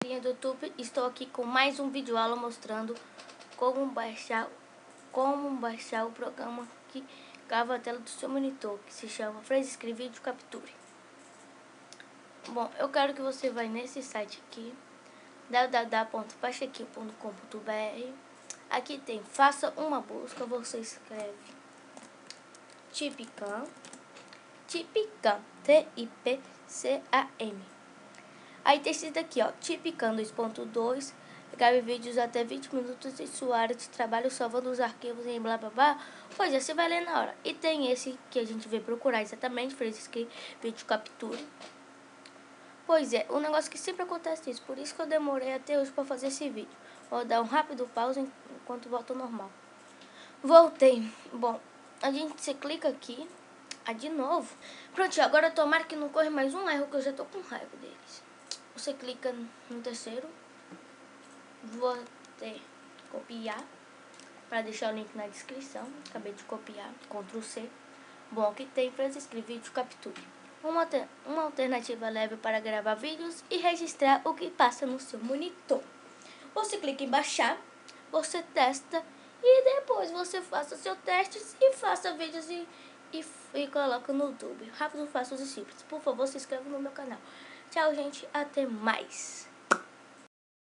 galerinha do YouTube, estou aqui com mais um vídeo aula mostrando como baixar o programa que grava a tela do seu monitor, que se chama Freeze Screen Video Capture. Bom, eu quero que você vá nesse site aqui, www.baixaqui.com.br. Aqui tem, faça uma busca, você escreve Tipcam, T-I-P-C-A-M. Aí tem esse daqui, ó, Tipcam 2.2, grave vídeos até 20 minutos em sua área de trabalho, salvando os arquivos em blá blá blá. Pois é, você vai ler na hora. E tem esse que a gente veio procurar exatamente, Freeze Screen Video Capture. Pois é, um negócio que sempre acontece isso, por isso que eu demorei até hoje para fazer esse vídeo. Vou dar um rápido pause enquanto volta ao normal. Voltei. Bom, você clica aqui, de novo. Pronto, agora tomara que não corre mais um erro, que eu já tô com raiva deles. Você clica no terceiro, vou até copiar, para deixar o link na descrição. Acabei de copiar, Ctrl C. Bom, aqui tem Freeze Screen Video Capture. Uma alternativa leve para gravar vídeos e registrar o que passa no seu monitor. Você clica em baixar, você testa e depois você faça seu teste e faça vídeos e coloca no YouTube. Rápido, fácil e simples. Por favor, se inscreva no meu canal. Tchau, gente. Até mais.